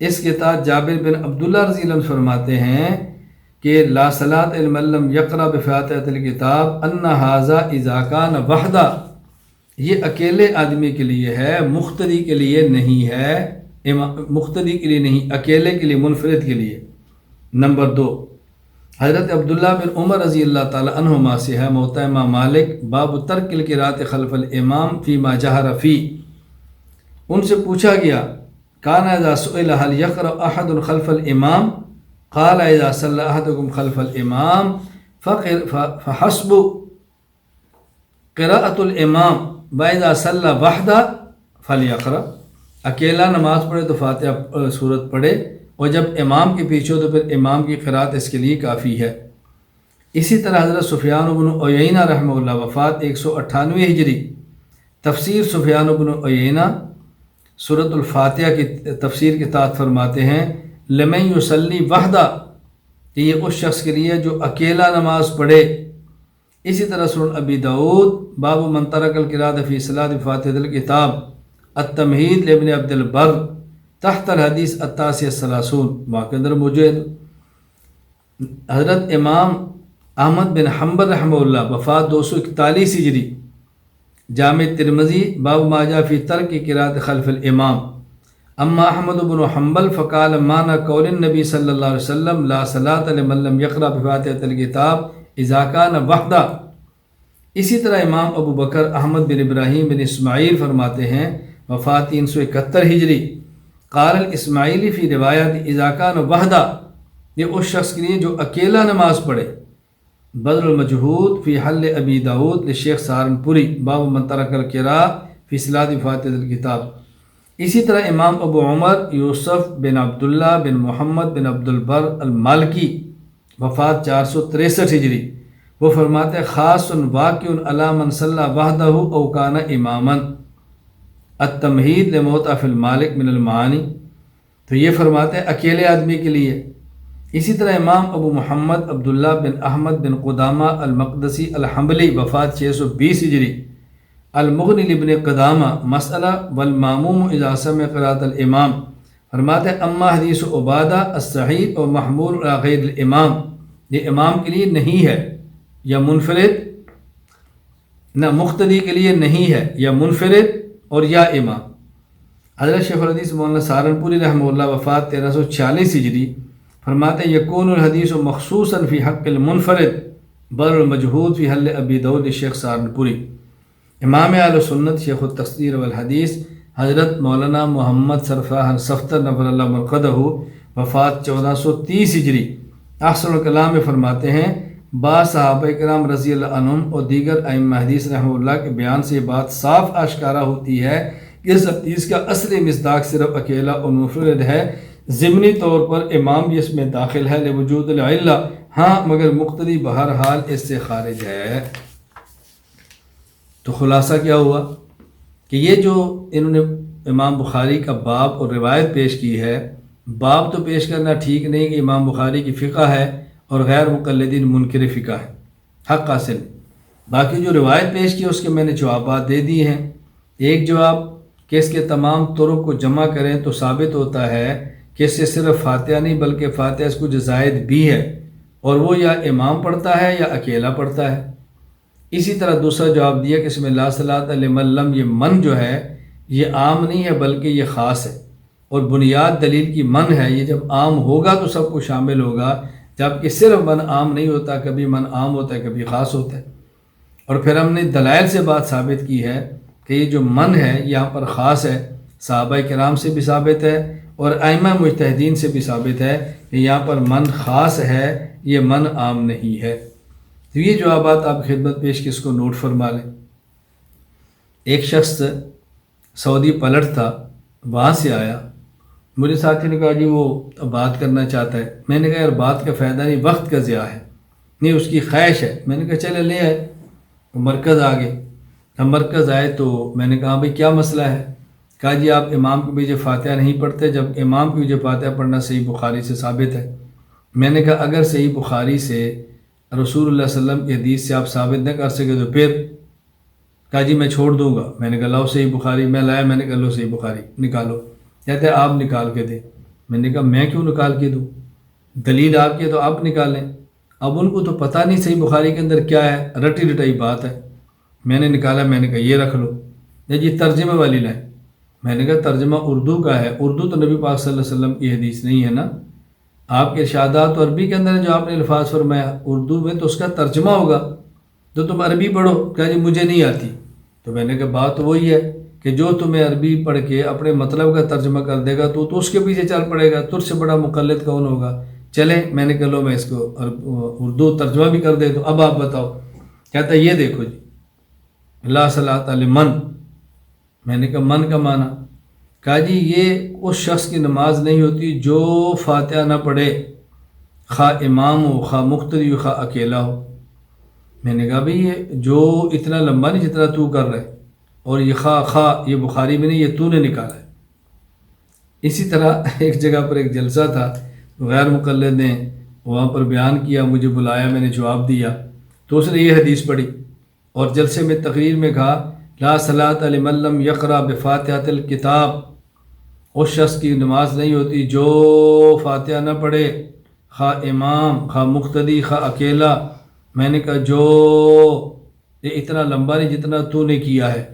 اس کے تحت جابر بن عبداللہ رضی اللہ عنہ فرماتے ہیں کہ لا صلاۃ لمن لم یقرأ بفاتحۃ الکتاب ان ھذا اذا کان وحدہ، یہ اکیلے آدمی کے لیے ہے، مقتدی کے لیے نہیں ہے، مقتدی کے لیے نہیں، اکیلے کے لیے، منفرد کے لیے۔ نمبر 2، حضرت عبداللہ بن عمر رضی اللہ تعالی عنہما سے ہے، موطأ امام مالک، باب ترک القراءۃ خلف الامام فیما جہر فی، ان سے پوچھا گیا کان اذا سئل هل یقرأ احد خلف الامام قال اذا صلی احدکم خلف الامام فحسب قراءۃ الامام واذا صلی وحدہ فلیقرأ، اکیلا نماز پڑھے تو فاتحہ سورت پڑھے، اور جب امام کے پیچھے ہو تو پھر امام کی قرأت اس کے لیے کافی ہے۔ اسی طرح حضرت سفیان بن عیینہ رحمہ اللہ، وفات 198 ہجری، تفسیر سفیان بن عیینہ سورۃ الفاتحہ کی تفسیر کے تحت فرماتے ہیں لمن یصلی وحدہ، کہ یہ اس شخص کے لیے جو اکیلا نماز پڑھے۔ اسی طرح سنن ابی داؤد، باب من ترک القراءۃ فی صلاۃ فاتحۃ الکتاب، التمہید لابن عبد البر، تحت الحدیث 88 وہاں کے اندر موجود۔ حضرت امام احمد بن حنبل رحمہ اللہ، وفات 241 ہجری، جامع ترمذی، باب ما جاء فی ترک قراءۃ خلف الامام۔ اما احمد بن حنبل فقال معنی قول النبی صلی اللہ علیہ وسلم لا صلاۃ لمن لم یقرأ بفاتحۃ الکتاب اذا کان وحدہ۔ اسی طرح امام ابو بکر احمد بن ابراہیم بن اسماعیل فرماتے ہیں، وفات 371 ہجری، قال الاسماعیلی فی روایت اذا کان وحدہ، یہ اس شخص کے لیے جو اکیلا نماز پڑھے۔ بدر المجہود فی حل ابی داود لشیخ سہارنپوری، باب من ترک القراءۃ فی صلاۃ فاتحۃ الکتاب۔ اسی طرح امام ابو عمر یوسف بن عبداللہ بن محمد بن عبد البر المالکی، وفات 463 ہجری، وہ فرماتے خاص واقع علی من صلی وحدہ او کان اماما، التمہید لموطأ فی المالک من المعانی، تو یہ فرماتے ہیں اکیلے آدمی کے لیے۔ اسی طرح امام ابو محمد عبداللہ بن احمد بن قدامہ المقدسی الحنبلی، وفات 620 ہجری، المغنی لابن قدامہ، مسئلہ والماموم اذا سمع قراءۃ الامام، فرماتے ہیں اما حدیث عبادہ الصحیح و محمول علی غیر الامام، یہ امام کے لیے نہیں ہے یا منفرد، نہ مقتدی کے لیے نہیں ہے، یا منفرد اور یا امام۔ حضرت شیخ الحدیث مولانا سہارنپوری رحمہ اللہ، وفات 1346 ہجری، فرماتے ہیں یکون الحدیث مخصوصاً فی حق المنفرد، بر المجہود فی حل ابی داؤد شیخ سہارنپوری۔ امام اہل سنت شیخ التفسیر والحدیث حضرت مولانا محمد سرفراز صفتر نور اللہ مرقدہ، وفات 1430 ہجری، احسن الکلام میں فرماتے ہیں بعض صحابہ کرام رضی اللہ عنہم اور دیگر ائمہ حدیث رحمہ اللہ کے بیان سے یہ بات صاف آشکارا ہوتی ہے کہ اس حدیث کا اصلی مصداق صرف اکیلا اور منفرد ہے، ضمنی طور پر امام بھی اس میں داخل ہے لوجود العلہ، ہاں مگر مقتدی بہرحال اس سے خارج ہے۔ تو خلاصہ کیا ہوا کہ یہ جو انہوں نے امام بخاری کا باب اور روایت پیش کی ہے، باب تو پیش کرنا ٹھیک نہیں کہ امام بخاری کی فقہ ہے اور غیر مقلدین منکر فقہ ہے، حق حاصل۔ باقی جو روایت پیش کی اس کے میں نے جوابات دے دی ہیں۔ ایک جواب کہ اس کے تمام طرق کو جمع کریں تو ثابت ہوتا ہے کہ اس سے صرف فاتحہ نہیں بلکہ فاتحہ سے کچھ زائد بھی ہے، اور وہ یا امام پڑھتا ہے یا اکیلا پڑھتا ہے۔ اسی طرح دوسرا جواب دیا کہ اس میں لا صلاۃ لمن لم، یہ من جو ہے یہ عام نہیں ہے بلکہ یہ خاص ہے، اور بنیاد دلیل کی من ہے، یہ جب عام ہوگا تو سب کو شامل ہوگا، جبکہ صرف من عام نہیں ہوتا، کبھی من عام ہوتا ہے کبھی خاص ہوتا ہے۔ اور پھر ہم نے دلائل سے بات ثابت کی ہے کہ یہ جو من ہے یہاں پر خاص ہے، صحابہ کرام سے بھی ثابت ہے اور ائمہ مجتہدین سے بھی ثابت ہے کہ یہاں پر من خاص ہے، یہ من عام نہیں ہے۔ تو یہ جوابات آپ خدمت پیش کی، اس کو نوٹ فرما لیں۔ ایک شخص سعودی پلٹ تھا، وہاں سے آیا، مجھے ساتھی نے کہا جی وہ بات کرنا چاہتا ہے۔ میں نے کہا یار بات کا فائدہ نہیں، وقت کا ضیاع ہے، نہیں اس کی خواہش ہے۔ میں نے کہا چلے لے آئے، مرکز آ گئے۔ ہم مرکز آئے تو میں نے کہا بھئی کیا مسئلہ ہے؟ کہا جی آپ امام کے پیچھے فاتحہ نہیں پڑھتے، جب امام کے پیچھے فاتحہ پڑھنا صحیح بخاری سے ثابت ہے۔ میں نے کہا اگر صحیح بخاری سے رسول اللہ صلی اللہ علیہ وسلم کی حدیث سے آپ ثابت نہ کر سکے تو پھر؟ کہا جی میں چھوڑ دوں گا۔ میں نے کہا لاؤ صحیح بخاری، میں لایا، میں نے کہا لو صحیح بخاری نکالو۔ کہتے ہیں آپ نکال کے دیں۔ میں نے کہا میں کیوں نکال کے دوں؟ دلیل آپ کی تو آپ نکالیں۔ اب ان کو تو پتہ نہیں صحیح بخاری کے اندر کیا ہے، رٹی رٹائی بات ہے۔ میں نے نکالا، میں نے کہا یہ رکھ لو۔ جی ترجمے والی لائن۔ میں نے کہا ترجمہ اردو کا ہے، اردو تو نبی پاک صلی اللہ علیہ وسلم کی حدیث نہیں ہے نا، آپ کے ارشادات تو عربی کے اندر ہے جو آپ نے الفاظ فرمایا، اردو میں تو اس کا ترجمہ ہوگا، تو تم عربی پڑھو۔ کہا جی مجھے نہیں آتی۔ تو میں نے کہا بات تو وہی ہے کہ جو تمہیں عربی پڑھ کے اپنے مطلب کا ترجمہ کر دے گا تو اس کے پیچھے چل پڑے گا، تجھ سے بڑا مقلد کون ہوگا؟ چلیں، میں نے کہا لو میں اس کو اردو ترجمہ بھی کر دے تو اب آپ بتاؤ۔ کہتا ہے یہ دیکھو جی، لا صلاۃ لمن۔ میں نے کہا من کا معنی؟ کہا جی یہ اس شخص کی نماز نہیں ہوتی جو فاتحہ نہ پڑھے، خواہ امام ہو، خواہ مقتدی ہو، خواہ اکیلا ہو۔ میں نے کہا بھئی یہ جو اتنا لمبا نہیں جتنا تو کر رہے، اور یہ خواہ یہ بخاری میں نہیں، یہ تو نے نکالا ہے۔ اسی طرح ایک جگہ پر ایک جلسہ تھا، غیر مقلد نے وہاں پر بیان کیا، مجھے بلایا، میں نے جواب دیا، تو اس نے یہ حدیث پڑھی اور جلسے میں تقریر میں کہا لا صلاۃ لمن لم یقرأ بفاتحۃ الکتاب، اس شخص کی نماز نہیں ہوتی جو فاتحہ نہ پڑھے، خواہ امام، خواہ مقتدی، خواہ اکیلا۔ میں نے کہا جو یہ اتنا لمبا نہیں جتنا تو نے کیا ہے،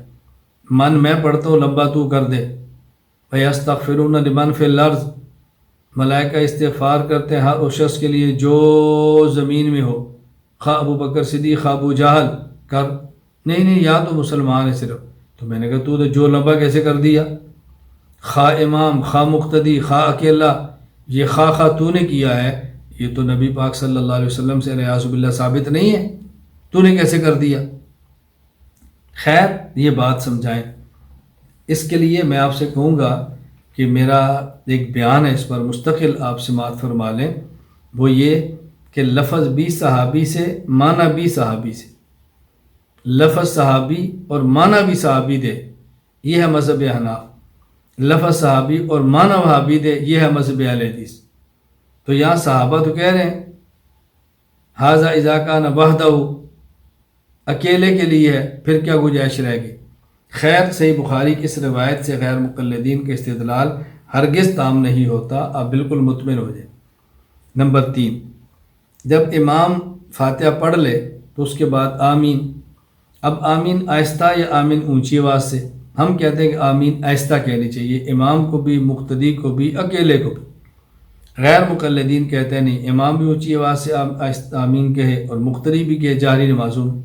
من میں پڑھتا ہوں، لمبا تو کر دے۔ فَيَسْتَغْفِرُونَ لِمَنْ فِي الْأَرْضِ، ملائکہ استغفار کرتے ہیں ہر اس شخص کے لیے جو زمین میں ہو، خواہ ابو بکر صدیق، خواہ ابو جہل کر۔ نہیں یا تو مسلمان ہے صرف۔ تو میں نے کہا تو جو لمبا کیسے کر دیا؟ خواہ امام، خواہ مقتدی، خواہ اکیلا، یہ خواہ تو نے کیا ہے، یہ تو نبی پاک صلی اللہ علیہ وسلم سے نعوذ باللہ ثابت نہیں ہے، تو نے کیسے کر دیا؟ خیر یہ بات سمجھائیں۔ اس کے لیے میں آپ سے کہوں گا کہ میرا ایک بیان ہے، اس پر مستقل آپ سماعت فرما لیں، وہ یہ کہ لفظ بھی صحابی سے، معنی بھی صحابی سے، لفظ صحابی اور معنی بھی صحابی دے، یہ ہے مذہب حناف۔ لفظ صحابی اور معنی وہابی دے، یہ ہے مذہب اہل حدیث۔ تو یہاں صحابہ تو کہہ رہے ہیں ھذا اذا کان وحدہ، اکیلے کے لیے ہے، پھر کیا گنجائش رہے گی؟ خیر صحیح بخاری کی اس روایت سے غیر مقلدین کے استدلال ہرگز تام نہیں ہوتا، آپ بالکل مطمئن ہو جائیں۔ نمبر 3، جب امام فاتحہ پڑھ لے تو اس کے بعد آمین۔ اب آمین آہستہ یا آمین اونچی آواز سے؟ ہم کہتے ہیں کہ آمین آہستہ کہنی چاہیے، امام کو بھی، مقتدی کو بھی، اکیلے کو بھی۔ غیر مقلدین کہتے ہیں نہیں، امام بھی اونچی آواز سے آمین کہے اور مقتدی بھی کہے جہری نمازوں میں،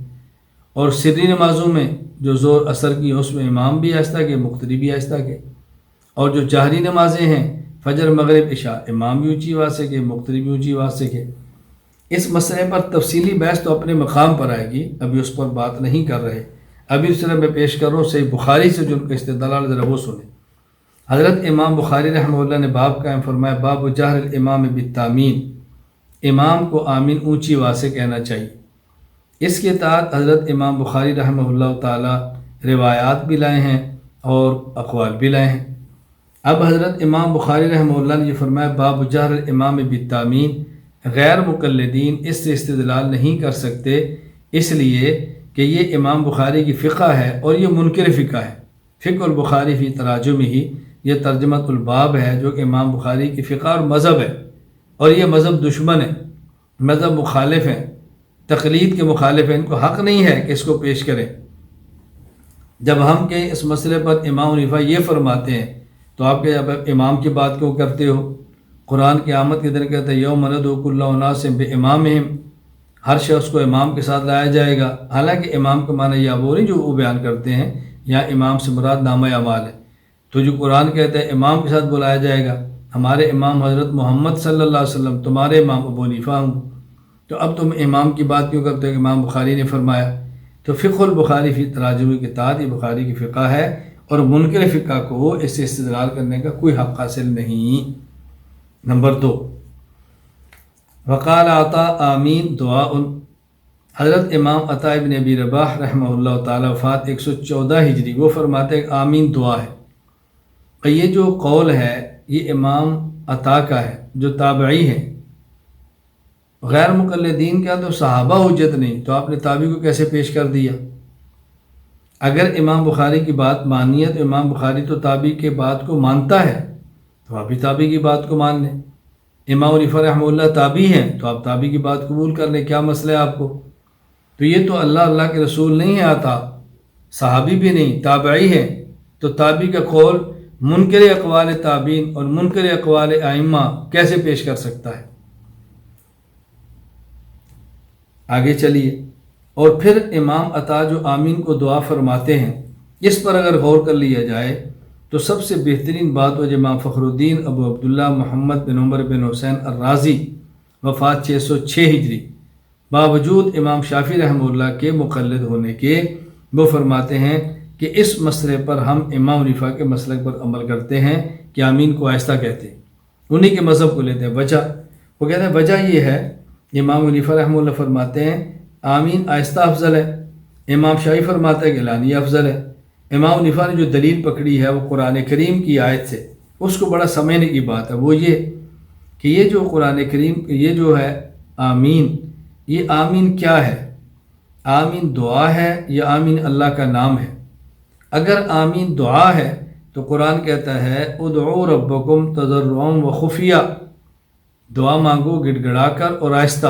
اور سری نمازوں میں جو زور اثر کی اس میں امام بھی آہستہ کہے، مقتدی بھی آہستہ کہے، اور جو جہری نمازیں ہیں فجر، مغرب، عشاء، امام بھی اونچی آواز سے کہے، مقتدی بھی اونچی آواز سے کہے۔ اس مسئلے پر تفصیلی بحث تو اپنے مقام پر آئے گی، ابھی اس پر بات نہیں کر رہے۔ ابھی اس طرح میں پیش کر رہا ہوں صحیح بخاری سے جو ان کا استدلال ذرا وہ سنیں۔ حضرت امام بخاری رحمہ اللہ نے باب قائم فرمایا، باب جہر الامام بالتامین، امام کو آمین اونچی آواز سے کہنا چاہیے۔ اس کے تحت حضرت امام بخاری رحمہ اللہ تعالی روایات بھی لائے ہیں اور اقوال بھی لائے ہیں۔ اب حضرت امام بخاری رحمہ اللہ نے یہ فرمایا باب جہر الامام بالتامین، غیر مقلدین اس سے استدلال نہیں کر سکتے، اس لیے کہ یہ امام بخاری کی فقہ ہے اور یہ منکر فقہ ہے۔ فقہ البخاری فی تراجم ہی، یہ ترجمۃ الباب ہے جو کہ امام بخاری کی فقہ اور مذہب ہے، اور یہ مذہب دشمن ہے، مذہب مخالف ہیں، تقلید کے مخالف ہیں، ان کو حق نہیں ہے کہ اس کو پیش کریں۔ جب ہم کہیں اس مسئلے پر امام حنیفہ یہ فرماتے ہیں تو آپ کہ اب امام کی بات کیوں کرتے ہو؟ قرآن کی آمد کے دن کہتا ہے یوم ندعو کل اناس بامامہم، ہر شخص کو امام کے ساتھ لایا جائے گا۔ حالانکہ امام کا معنی یا وہ نہیں جو وہ بیان کرتے ہیں، یا امام سے مراد نامہ اعمال ہے۔ تو جو قرآن کہتا ہے امام کے ساتھ بلایا جائے گا، ہمارے امام حضرت محمد صلی اللہ علیہ وسلم، تمہارے امام ابو حنیفہ ہوں، تو اب تم امام کی بات کیوں کرتے ہو کہ امام بخاری نے فرمایا؟ تو فقہ البخاری فی تراجم الکتاب، یہ بخاری کی فقہ ہے، اور منکر فقہ کو اس سے استدلال کرنے کا کوئی حق حاصل نہیں۔ نمبر 2، وقال عطا آمین دعاء، حضرت امام عطا ابن ابی رباح رحمہ اللہ تعالی وفات 114 ہجری، وہ فرماتے ہیں کہ آمین دعا ہے۔ اور یہ جو قول ہے یہ امام عطا کا ہے جو تابعی ہے، غیر مقلدین کا تو صحابہ حجت نہیں، تو آپ نے تابعی کو کیسے پیش کر دیا؟ اگر امام بخاری کی بات مانی ہے تو امام بخاری تو تابعی کے بات کو مانتا ہے، تو آپ بھی تابعی کی بات کو مان لیں۔ امام حنیفہ رحمہ اللہ تابعی ہیں تو آپ تابعی کی بات قبول کر لیں، کیا مسئلہ ہے آپ کو؟ تو یہ تو اللہ کے رسول نہیں ہے، عطا صحابی بھی نہیں، تابعی ہے، تو تابعی کا قول منکر اقوال تابعین اور منکر اقوال ائمہ کیسے پیش کر سکتا ہے؟ آگے چلیے، اور پھر امام عطا جو آمین کو دعا فرماتے ہیں، اس پر اگر غور کر لیا جائے تو سب سے بہترین بات وہ امام فخر الدین ابو عبداللہ محمد بن عمر بن حسین الرازی وفات 606 ہجری، باوجود امام شافعی رحمہ اللہ کے مقلد ہونے کے، وہ فرماتے ہیں کہ اس مسئلے پر ہم امام حنیفہ کے مسلک پر عمل کرتے ہیں کہ آمین کو آہستہ کہتے ہیں، انہی کے مذہب کو لیتے ہیں۔ وجہ وہ کہتے ہیں وجہ یہ ہے، امام حنیفہ رحمہ اللہ فرماتے ہیں آمین آہستہ افضل ہے، امام شافعی فرماتا ہے کہ اعلانیہ افضل ہے۔ امام حنیفہ نے جو دلیل پکڑی ہے وہ قرآن کریم کی آیت سے، اس کو بڑا سمجھنے کی بات ہے، وہ یہ کہ یہ جو قرآن کریم یہ جو ہے آمین، یہ آمین کیا ہے؟ آمین دعا ہے یا آمین اللہ کا نام ہے؟ اگر آمین دعا ہے تو قرآن کہتا ہے ادعوا ربکم تضرعا و خفیہ، دعا مانگو گڑ گڑا کر اور آہستہ۔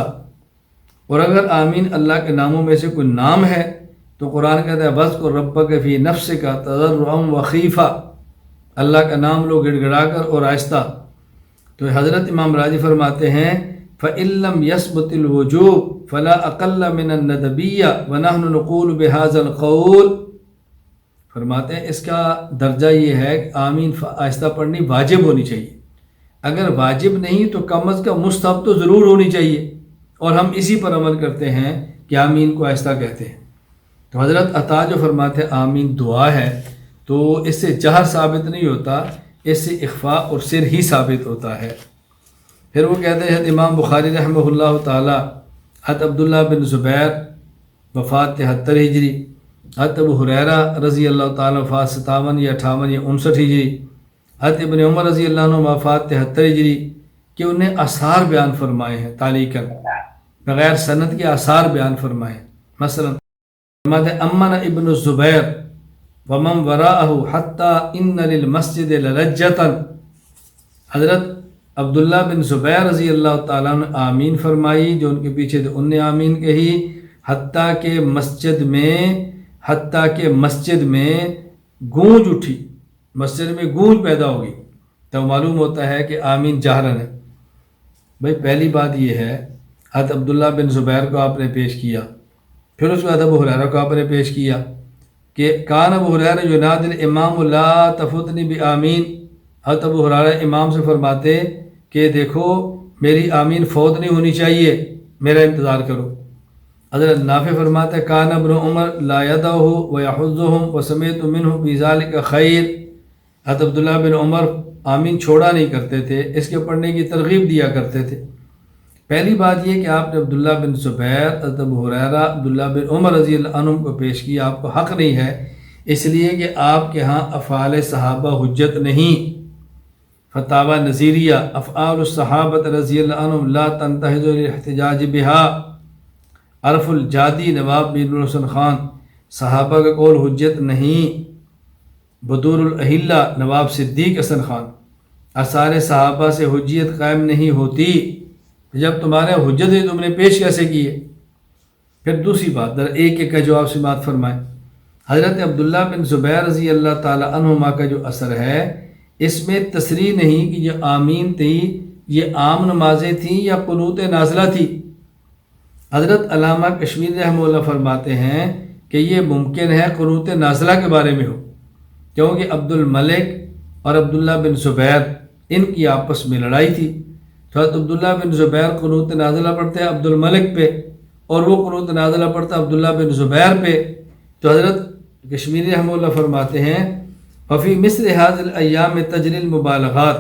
اور اگر آمین اللہ کے ناموں میں سے کوئی نام ہے تو قرآن کہتا ہے وَاذْكُرْ رَبَّكَ فِي نَفْسِكَ تَضَرُّعًا وَخِيفَةً، اللہ کا نام لو گڑ گڑا کر اور آہستہ۔ تو حضرت امام راضی فرماتے ہیں فَإِن لَمْ يَثْبُتِ الْوُجُوبُ فَلَا أَقَلَّ مِنَ النَّدْبِيَّةِ وَنَحْنُ نَقُولُ بِهَذَا الْقَوْلِ، فرماتے ہیں اس کا درجہ یہ ہے کہ آمین آہستہ پڑھنی واجب ہونی چاہیے، اگر واجب نہیں تو کم از کم مستحب تو ضرور ہونی چاہیے، اور ہم اسی پر عمل کرتے ہیں کہ آمین کو آہستہ کہتے ہیں۔ تو حضرت عطا جو فرماتے ہیں آمین دعا ہے، تو اس سے جہر ثابت نہیں ہوتا، اس سے اخفاء اور سر ہی ثابت ہوتا ہے۔ پھر وہ کہتے ہیں امام بخاری رحمہ اللہ تعالی، حضرت عبداللہ بن زبیر وفات 73 ہجری، حضرت ابو ہریرہ رضی اللہ تعالیٰ وفات 57 یا 58 یا 59 ہجری، حضرت ابن عمر رضی اللہ عنہ وفات 73 ہجری، کہ انہیں آثار بیان فرمائے ہیں تعلیقاً، بغیر سند کے آثار بیان فرمائے ہیں۔ مثلا فرماتے ہیں امن ابن الزبیر ومن وراءہ حتی ان للمسجد للجتا، حضرت عبداللہ بن زبیر رضی اللہ تعالیٰ نے آمین فرمائی، جو ان کے پیچھے تھے ان نے آمین کہی، حتیٰ کہ مسجد میں گونج اٹھی، مسجد میں گونج پیدا ہوگی، تو معلوم ہوتا ہے کہ آمین جہرن ہے۔ بھائی پہلی بات یہ ہے، حضرت عبداللہ بن زبیر کو آپ نے پیش کیا، پھر اس کے بعد ابو ہریرہ کو آپ نے پیش کیا کہ کان ابو ہریرہ ینادی الامام لا تفوتنی بآمین، حضرت ابو ہریرہ امام سے فرماتے کہ دیکھو میری آمین فوت نہیں ہونی چاہیے، میرا انتظار کرو۔ حضرت نافع فرماتے ہیں کان ابن عمر لا یدعہ ویحضہم وسمعت منہ فی ذلک خیر، حضرت عبداللہ بن عمر آمین چھوڑا نہیں کرتے تھے، اس کے پڑھنے کی ترغیب دیا کرتے تھے۔ پہلی بات یہ کہ آپ نے عبداللہ بن زبیر، حضرت ابو ہریرہ، عبداللہ بن عمر رضی اللہ عنہم کو پیش کیا، آپ کو حق نہیں ہے، اس لیے کہ آپ کے ہاں افعال صحابہ حجت نہیں۔ فتاوی نظیریہ افعال الصحابۃ رضی اللہ عنہم لا تنتہج الاحتجاج بہا، عرف الجادی نواب میر الحسن خان، صحابہ کا قول حجت نہیں۔ بدور الاہلہ نواب صدیق حسن خان، آثار صحابہ سے حجیت قائم نہیں ہوتی، جب تمہارے حجت ہے تم نے پیش کیسے کیے؟ پھر دوسری بات، در ایک کا جواب سے بات فرمائیں، حضرت عبداللہ بن زبیر رضی اللہ تعالی عنہما کا جو اثر ہے، اس میں تصریح نہیں کہ یہ آمین تھی، یہ عام نمازیں تھیں یا قنوت نازلہ تھی۔ حضرت علامہ کشمیری رحمہ اللہ فرماتے ہیں کہ یہ ممکن ہے قنوت نازلہ کے بارے میں ہو، کیونکہ عبد الملک اور عبداللہ بن زبیر، ان کی آپس میں لڑائی تھی، تو حضرت عبداللہ بن زبیر قنوت نازلہ پڑھتے ہیں عبد الملک پہ، اور وہ قنوت نازلہ پڑھتا ہے عبداللہ بن زبیر پہ۔ تو حضرت کشمیری رحمہ اللہ فرماتے ہیں وفی مثل هذه الایام تجری المبالغات،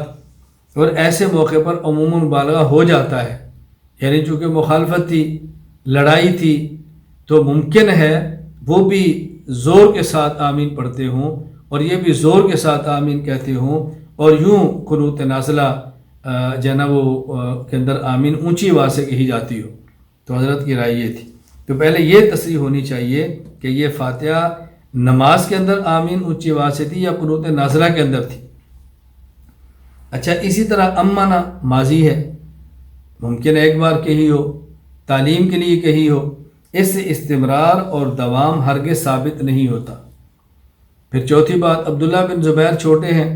اور ایسے موقع پر عموماً مبالغہ ہو جاتا ہے، یعنی چونکہ مخالفت تھی، لڑائی تھی، تو ممکن ہے وہ بھی زور کے ساتھ آمین پڑھتے ہوں اور یہ بھی زور کے ساتھ آمین کہتے ہوں، اور یوں قنوت نازلہ جو ہے نا وہ کے اندر آمین اونچی آواز سے کہی جاتی ہو۔ تو حضرت کی رائے یہ تھی۔ تو پہلے یہ تصریح ہونی چاہیے کہ یہ فاتحہ نماز کے اندر آمین اونچی آواز سے تھی یا قنوت نازلہ کے اندر تھی۔ اچھا، اسی طرح امنا ماضی ہے، ممکن ہے ایک بار کہی ہو، تعلیم کے لیے کہی ہو، اس سے استمرار اور دوام ہرگز ثابت نہیں ہوتا۔ پھر چوتھی بات، عبداللہ بن زبیر چھوٹے ہیں،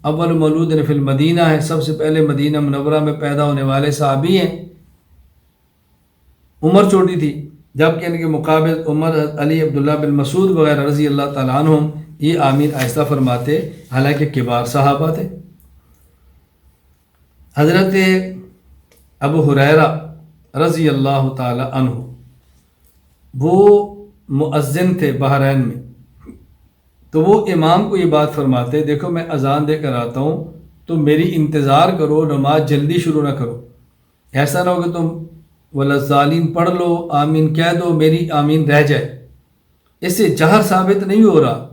اول مولود فی المدینہ ہے، سب سے پہلے مدینہ منورہ میں پیدا ہونے والے صحابی ہیں، عمر چھوٹی تھی، جبکہ ان کے مقابل عمر، علی، عبداللہ بن مسعود وغیرہ رضی اللہ تعالیٰ عنہم یہ آمین آہستہ فرماتے، حالانکہ کبار صحابہ تھے۔ حضرت ابو ہریرہ رضی اللہ تعالیٰ عنہ وہ مؤذن تھے بحرین میں، تو وہ امام کو یہ بات فرماتے، دیکھو میں اذان دے کر آتا ہوں تو میری انتظار کرو، نماز جلدی شروع نہ کرو، ایسا نہ ہو کہ تم ولضالین پڑھ لو، آمین کہہ دو، میری آمین رہ جائے۔ اس سے جہر ثابت نہیں ہو رہا،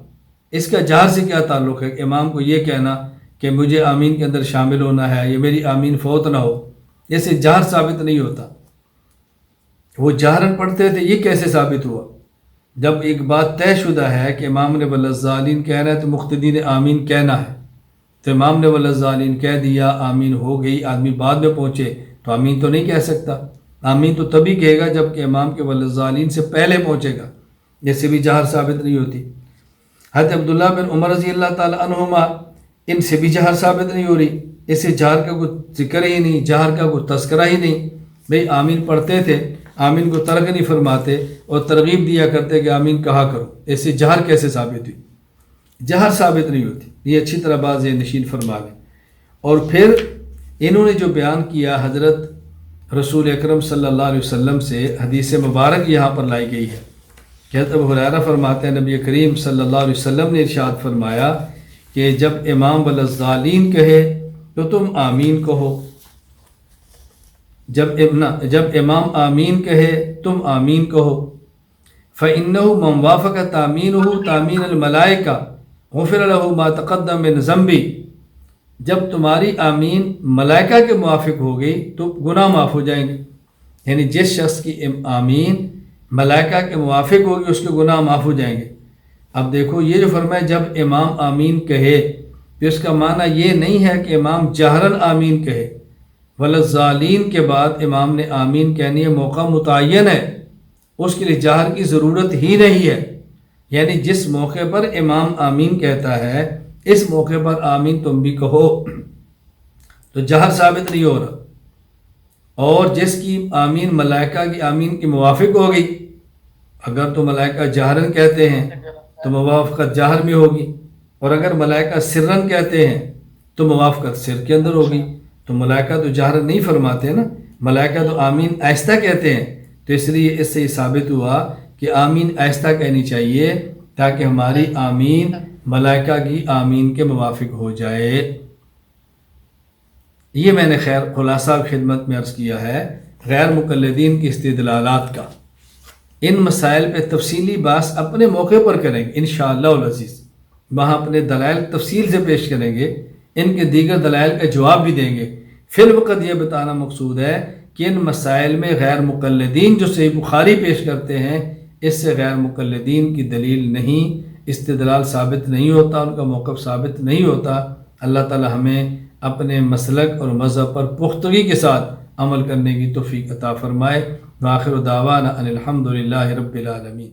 اس کا جہر سے کیا تعلق ہے؟ امام کو یہ کہنا کہ مجھے آمین کے اندر شامل ہونا ہے، یہ میری آمین فوت نہ ہو، اس سے جہر ثابت نہیں ہوتا۔ وہ جہرن پڑھتے تھے، یہ کیسے ثابت ہوا؟ جب ایک بات طے شدہ ہے کہ امام نے ولضالین کہہ رہا ہے تو مقتدی نے آمین کہنا ہے، تو امام نے ولضالین کہہ دیا، آمین ہو گئی، آدمی بعد میں پہنچے تو آمین تو نہیں کہہ سکتا، آمین تو تبھی کہے گا جب کہ امام کے ولضالین سے پہلے پہنچے گا، جس سے بھی جہر ثابت نہیں ہوتی۔ حضرت عبداللہ بن عمر رضی اللہ تعالیٰ عنہما، ان سے بھی جہر ثابت نہیں ہو رہی، اس سے جہر کا کوئی ذکر ہی نہیں، جہر کا کوئی تذکرہ ہی نہیں۔ بھئی آمین پڑھتے تھے، آمین کو ترک نہیں فرماتے اور ترغیب دیا کرتے کہ آمین کہا کرو، اس سے جہر کیسے ثابت ہوئی؟ جہر ثابت نہیں ہوتی، یہ اچھی طرح بات ذہن نشین فرما لیں۔ اور پھر انہوں نے جو بیان کیا حضرت رسول اکرم صلی اللہ علیہ وسلم سے، حدیث مبارک یہاں پر لائی گئی ہے کہ حضرت ابو ہریرہ فرماتے ہیں نبی کریم صلی اللہ علیہ وسلم نے ارشاد فرمایا کہ جب امام ولضالین کہے تو تم آمین کہو، جب امام آمین کہے تم آمین کہو، فَإِنَّهُ مَنْ وَافَقَ تَأْمِينُهُ تَأْمِينَ الْمَلَائِكَةِ غُفِرَ لَهُ مَا تَقَدَّمَ مِنْ ذَنْبِهِ، جب تمہاری آمین ملائکہ کے موافق ہو گئی تو گناہ معاف ہو جائیں گے، یعنی جس شخص کی آمین ملائکہ کے موافق ہوگی اس کے گناہ معاف ہو جائیں گے۔ اب دیکھو یہ جو فرمایا جب امام آمین کہے تو اس کا معنی یہ نہیں ہے کہ امام جہرن آمین کہے، ولضالین کے بعد امام نے آمین کہنی ہے، موقع متعین ہے، اس کے لیے جہر کی ضرورت ہی نہیں ہے، یعنی جس موقع پر امام آمین کہتا ہے اس موقع پر آمین تم بھی کہو، تو جہر ثابت نہیں ہو رہا۔ اور جس کی آمین ملائکہ کی آمین کی موافق ہو گئی، اگر تو ملائکہ جہرن کہتے ہیں تو موافقت جہر میں ہوگی، اور اگر ملائکہ سرن کہتے ہیں تو موافقت سر کے اندر ہوگی۔ تو ملائکہ تو جہر نہیں فرماتے نا، ملائکہ تو آمین آہستہ کہتے ہیں، تو اس لیے اس سے یہ ثابت ہوا کہ آمین آہستہ کہنی چاہیے تاکہ ہماری آمین ملائکہ کی آمین کے موافق ہو جائے۔ یہ میں نے خیر خلاصہ خدمت میں عرض کیا ہے غیر مقلدین کی استدلالات کا۔ ان مسائل پہ تفصیلی بحث اپنے موقع پر کریں گے انشاءاللہ العزیز، وہاں اپنے دلائل تفصیل سے پیش کریں گے، ان کے دیگر دلائل کا جواب بھی دیں گے۔ فی الوقت یہ بتانا مقصود ہے کہ ان مسائل میں غیر مقلدین جو صحیح بخاری پیش کرتے ہیں اس سے غیر مقلدین کی دلیل نہیں، استدلال ثابت نہیں ہوتا، ان کا موقف ثابت نہیں ہوتا۔ اللہ تعالی ہمیں اپنے مسلک اور مذہب پر پختگی کے ساتھ عمل کرنے کی توفیق عطا فرمائے۔ وآخر دعوانا ان الحمد للہ رب العالمین۔